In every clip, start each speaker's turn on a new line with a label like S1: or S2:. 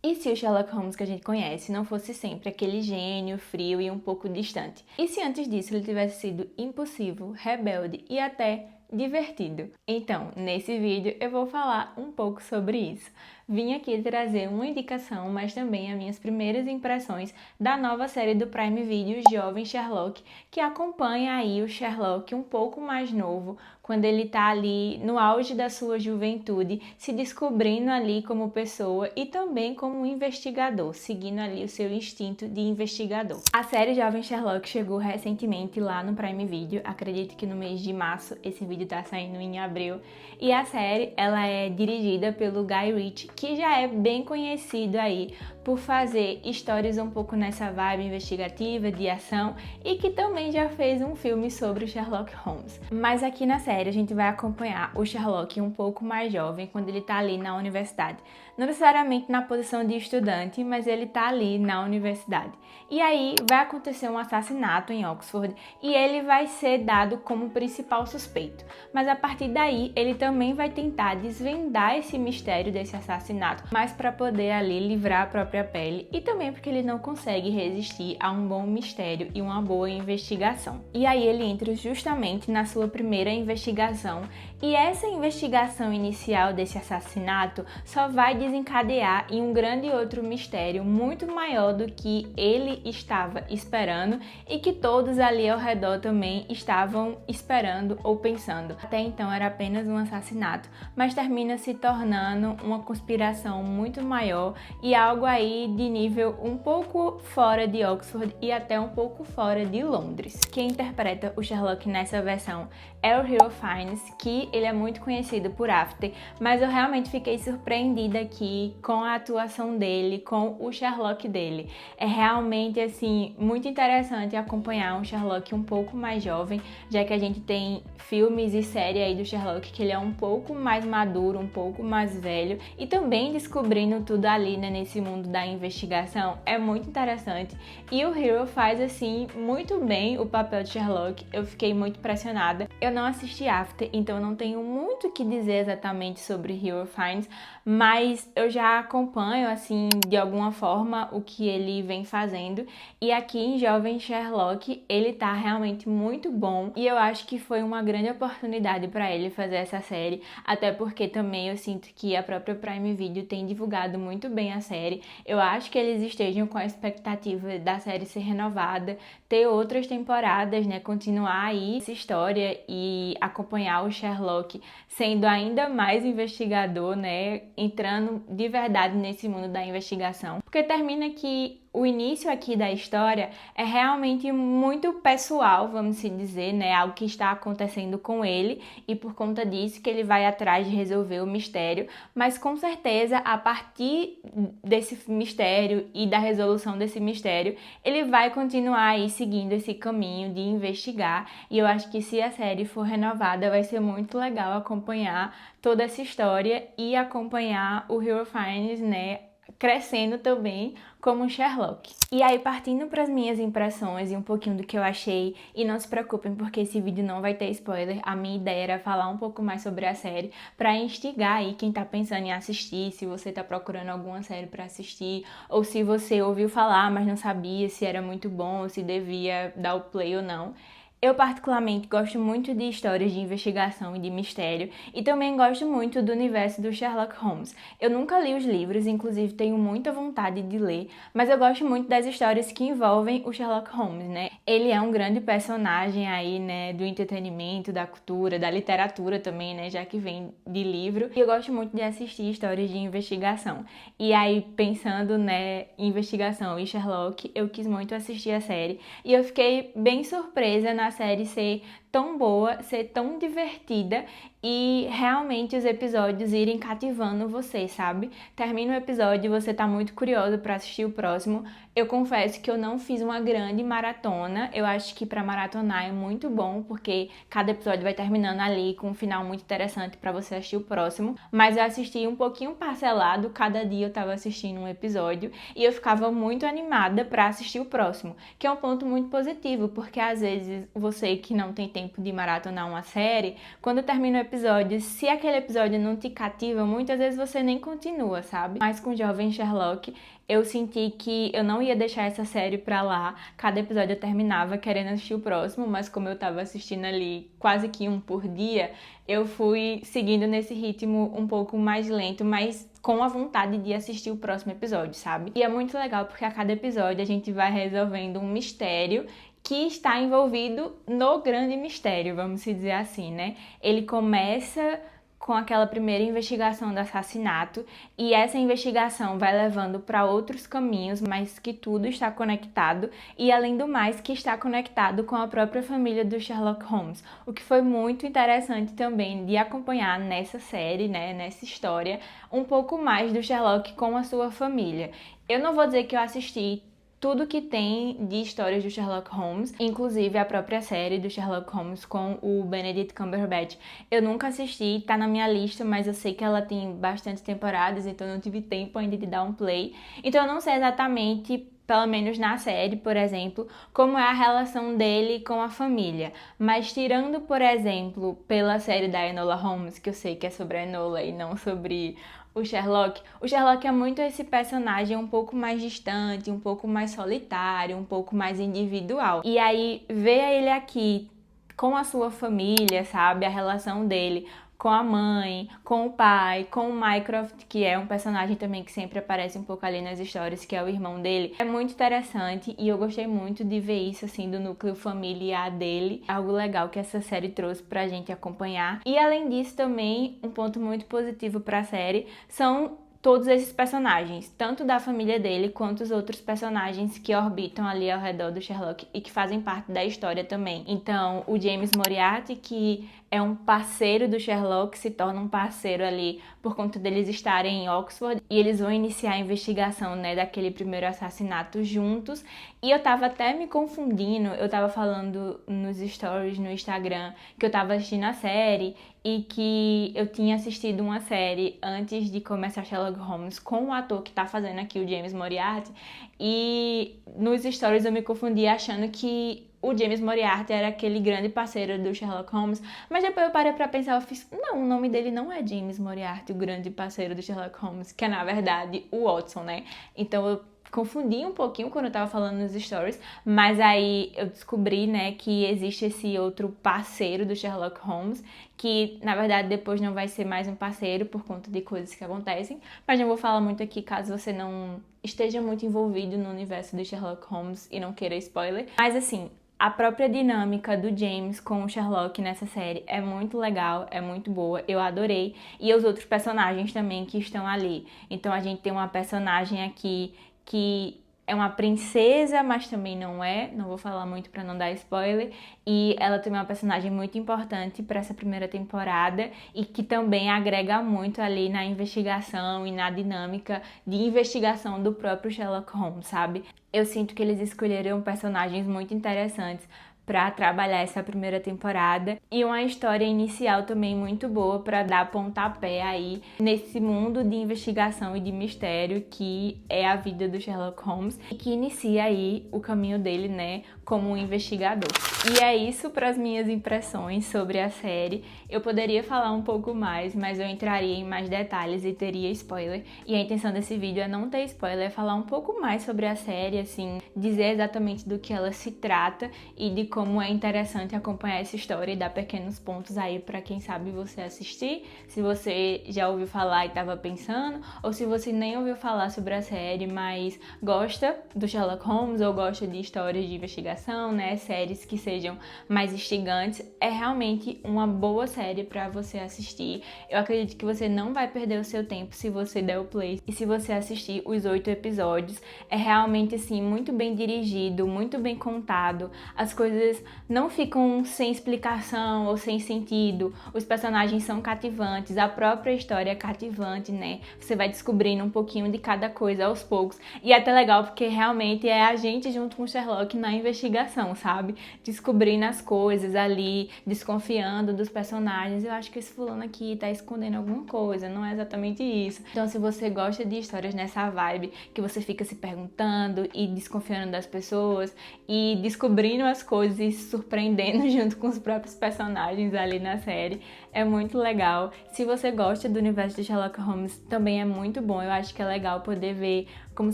S1: E se o Sherlock Holmes que a gente conhece não fosse sempre aquele gênio frio e um pouco distante? E se antes disso ele tivesse sido impulsivo, rebelde e até divertido? Então, nesse vídeo eu vou falar um pouco sobre isso. Vim aqui trazer uma indicação, mas também as minhas primeiras impressões da nova série do Prime Video, Jovem Sherlock, que acompanha aí o Sherlock um pouco mais novo, quando ele tá ali no auge da sua juventude, se descobrindo ali como pessoa e também como um investigador, seguindo ali o seu instinto de investigador. A série Jovem Sherlock chegou recentemente lá no Prime Video, acredito que no mês de março, esse vídeo tá saindo em abril, e a série ela é dirigida pelo Guy Ritchie, que já é bem conhecido aí por fazer histórias um pouco nessa vibe investigativa, de ação, e que também já fez um filme sobre o Sherlock Holmes. Mas aqui na série a gente vai acompanhar o Sherlock um pouco mais jovem, quando ele tá ali na universidade. Não necessariamente na posição de estudante, mas ele tá ali na universidade. E aí vai acontecer um assassinato em Oxford e ele vai ser dado como principal suspeito. Mas a partir daí ele também vai tentar desvendar esse mistério desse assassinato, mas para poder ali livrar a própria pele e também porque ele não consegue resistir a um bom mistério e uma boa investigação. E aí ele entra justamente na sua primeira investigação e essa investigação inicial desse assassinato só vai desencadear em um grande outro mistério muito maior do que ele estava esperando e que todos ali ao redor também estavam esperando ou pensando. Até então era apenas um assassinato, mas termina se tornando uma conspiração muito maior e algo aí de nível um pouco fora de Oxford e até um pouco fora de Londres. Quem interpreta o Sherlock nessa versão é o Ralph Fiennes, que ele é muito conhecido por After, mas eu realmente fiquei surpreendida aqui com a atuação dele, com o Sherlock dele. É realmente assim muito interessante acompanhar um Sherlock um pouco mais jovem, já que a gente tem filmes e séries aí do Sherlock que ele é um pouco mais maduro, um pouco mais velho e também descobrindo tudo ali, né, nesse mundo da investigação. É muito interessante e o Hero faz assim muito bem o papel de Sherlock. Eu fiquei muito impressionada. Eu não assisti After, então eu não tenho muito o que dizer exatamente sobre Hero Fiennes, mas eu já acompanho assim de alguma forma o que ele vem fazendo e aqui em Jovem Sherlock ele tá realmente muito bom e eu acho que foi uma grande oportunidade para ele fazer essa série, até porque também eu sinto que a própria Prime Video tem divulgado muito bem a série. Eu acho que eles estejam com a expectativa da série ser renovada, ter outras temporadas, né, continuar aí essa história e acompanhar o Sherlock sendo ainda mais investigador, né, entrando de verdade nesse mundo da investigação. Porque termina que o início aqui da história é realmente muito pessoal, vamos se dizer, né? Algo que está acontecendo com ele e por conta disso que ele vai atrás de resolver o mistério, mas com certeza a partir desse mistério e da resolução desse mistério, ele vai continuar aí seguindo esse caminho de investigar e eu acho que se a série for renovada vai ser muito legal acompanhar toda essa história e acompanhar o Hero Fiennes, né, crescendo também como um Sherlock. E aí, partindo para as minhas impressões e um pouquinho do que eu achei, e não se preocupem porque esse vídeo não vai ter spoiler, a minha ideia era falar um pouco mais sobre a série para instigar aí quem tá pensando em assistir, se você tá procurando alguma série para assistir, ou se você ouviu falar, mas não sabia se era muito bom, ou se devia dar o play ou não. Eu particularmente gosto muito de histórias de investigação e de mistério e também gosto muito do universo do Sherlock Holmes. Eu nunca li os livros, inclusive tenho muita vontade de ler, mas eu gosto muito das histórias que envolvem o Sherlock Holmes, né? Ele é um grande personagem aí, né, do entretenimento, da cultura, da literatura também, né, já que vem de livro. E eu gosto muito de assistir histórias de investigação. E aí, pensando, né, em investigação e Sherlock, eu quis muito assistir a série e eu fiquei bem surpresa na série ser tão boa, ser tão divertida e realmente os episódios irem cativando você, sabe? Termina o episódio e você tá muito curioso para assistir o próximo. Eu confesso que eu não fiz uma grande maratona. Eu acho que para maratonar é muito bom, porque cada episódio vai terminando ali com um final muito interessante para você assistir o próximo. Mas eu assisti um pouquinho parcelado, cada dia eu tava assistindo um episódio e eu ficava muito animada para assistir o próximo, que é um ponto muito positivo, porque às vezes você que não tem tempo tempo de maratonar uma série, quando termina o episódio, se aquele episódio não te cativa, muitas vezes você nem continua, sabe? Mas com Jovem Sherlock, eu senti que eu não ia deixar essa série pra lá. Cada episódio eu terminava querendo assistir o próximo, mas como eu tava assistindo ali quase que um por dia, eu fui seguindo nesse ritmo um pouco mais lento, mas com a vontade de assistir o próximo episódio, sabe? E é muito legal porque a cada episódio a gente vai resolvendo um mistério que está envolvido no grande mistério, vamos dizer assim, né? Ele começa com aquela primeira investigação do assassinato e essa investigação vai levando para outros caminhos, mas que tudo está conectado e, além do mais, que está conectado com a própria família do Sherlock Holmes, o que foi muito interessante também de acompanhar nessa série, né, nessa história, um pouco mais do Sherlock com a sua família. Eu não vou dizer que eu assisti tudo que tem de histórias do Sherlock Holmes, inclusive a própria série do Sherlock Holmes com o Benedict Cumberbatch. Eu nunca assisti, tá na minha lista, mas eu sei que ela tem bastante temporadas, então eu não tive tempo ainda de dar um play. Então eu não sei exatamente, pelo menos na série, por exemplo, como é a relação dele com a família. Mas tirando, por exemplo, pela série da Enola Holmes, que eu sei que é sobre a Enola e não sobre o Sherlock é muito esse personagem um pouco mais distante, um pouco mais solitário, um pouco mais individual. E aí, ver ele aqui com a sua família, sabe? A relação dele com a mãe, com o pai, com o Mycroft, que é um personagem também que sempre aparece um pouco ali nas histórias, que é o irmão dele. É muito interessante e eu gostei muito de ver isso, assim, do núcleo familiar dele. Algo legal que essa série trouxe pra gente acompanhar. E além disso também, um ponto muito positivo pra série são todos esses personagens, tanto da família dele quanto os outros personagens que orbitam ali ao redor do Sherlock e que fazem parte da história também. Então, o James Moriarty, que é um parceiro do Sherlock, se torna um parceiro ali por conta deles estarem em Oxford e eles vão iniciar a investigação, né, daquele primeiro assassinato juntos. E eu tava até me confundindo, eu tava falando nos stories no Instagram que eu tava assistindo a série e que eu tinha assistido uma série antes de começar Sherlock Holmes com o ator que tá fazendo aqui o James Moriarty, e nos stories eu me confundi achando que o James Moriarty era aquele grande parceiro do Sherlock Holmes, mas depois eu parei pra pensar, eu fiz, não, o nome dele não é James Moriarty, o grande parceiro do Sherlock Holmes, que é na verdade o Watson, né? Então eu confundi um pouquinho quando eu tava falando nos stories, mas aí eu descobri, né, que existe esse outro parceiro do Sherlock Holmes, que na verdade depois não vai ser mais um parceiro por conta de coisas que acontecem, mas não vou falar muito aqui caso você não esteja muito envolvido no universo do Sherlock Holmes e não queira spoiler. Mas assim, a própria dinâmica do James com o Sherlock nessa série é muito legal, é muito boa, eu adorei. E os outros personagens também que estão ali. Então a gente tem uma personagem aqui que é uma princesa, mas também não é, não vou falar muito para não dar spoiler, e ela também é uma personagem muito importante para essa primeira temporada e que também agrega muito ali na investigação e na dinâmica de investigação do próprio Sherlock Holmes, sabe? Eu sinto que eles escolheram personagens muito interessantes para trabalhar essa primeira temporada e uma história inicial também muito boa para dar pontapé aí nesse mundo de investigação e de mistério que é a vida do Sherlock Holmes e que inicia aí o caminho dele, né, como um investigador. E é isso para as minhas impressões sobre a série. Eu poderia falar um pouco mais, mas eu entraria em mais detalhes e teria spoiler. E a intenção desse vídeo é não ter spoiler, é falar um pouco mais sobre a série, assim, dizer exatamente do que ela se trata e de como é interessante acompanhar essa história e dar pequenos pontos aí para quem sabe você assistir, se você já ouviu falar e estava pensando, ou se você nem ouviu falar sobre a série, mas gosta do Sherlock Holmes ou gosta de histórias de investigação, né, séries que sejam mais instigantes, é realmente uma boa série para você assistir. Eu acredito que você não vai perder o seu tempo se você der o play e se você assistir os 8 episódios. É realmente, assim, muito bem dirigido, muito bem contado, as coisas não ficam sem explicação ou sem sentido, os personagens são cativantes, a própria história é cativante, né? Você vai descobrindo um pouquinho de cada coisa aos poucos, e é até legal porque realmente é a gente junto com o Sherlock na investigação, sabe? Descobrindo as coisas ali, desconfiando dos personagens. Eu acho que esse fulano aqui tá escondendo alguma coisa, não é exatamente isso. Então, se você gosta de histórias nessa vibe, que você fica se perguntando e desconfiando das pessoas e descobrindo as coisas curioso e se surpreendendo junto com os próprios personagens ali na série. É muito legal. Se você gosta do universo de Sherlock Holmes, também é muito bom. Eu acho que é legal poder ver como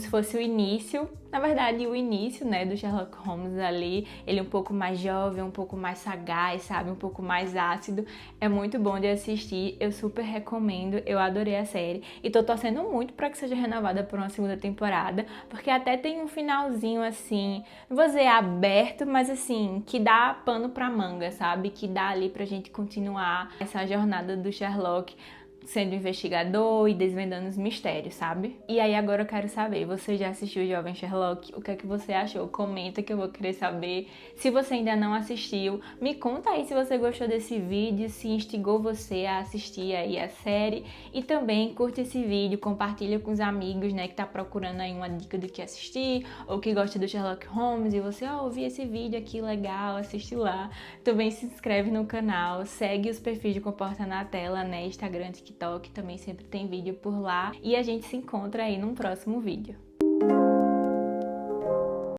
S1: se fosse o início, na verdade o início, né, do Sherlock Holmes ali, ele um pouco mais jovem, um pouco mais sagaz, sabe, um pouco mais ácido. É muito bom de assistir, eu super recomendo, eu adorei a série e tô torcendo muito pra que seja renovada por uma segunda temporada, porque até tem um finalzinho assim, não vou dizer aberto, mas assim, que dá pano pra manga, sabe, que dá ali pra gente continuar essa jornada do Sherlock sendo investigador e desvendando os mistérios, sabe? E aí agora eu quero saber, você já assistiu o Jovem Sherlock? O que é que você achou? Comenta que eu vou querer saber. Se você ainda não assistiu, me conta aí se você gostou desse vídeo, se instigou você a assistir aí a série. E também curte esse vídeo, compartilha com os amigos, né, que tá procurando aí uma dica do que assistir, ou que gosta do Sherlock Holmes e você, ouvi esse vídeo aqui legal, assiste lá. Também se inscreve no canal, segue os perfis de Comporta na Tela, né, Instagram, TikTok, também sempre tem vídeo por lá. E a gente se encontra aí num próximo vídeo.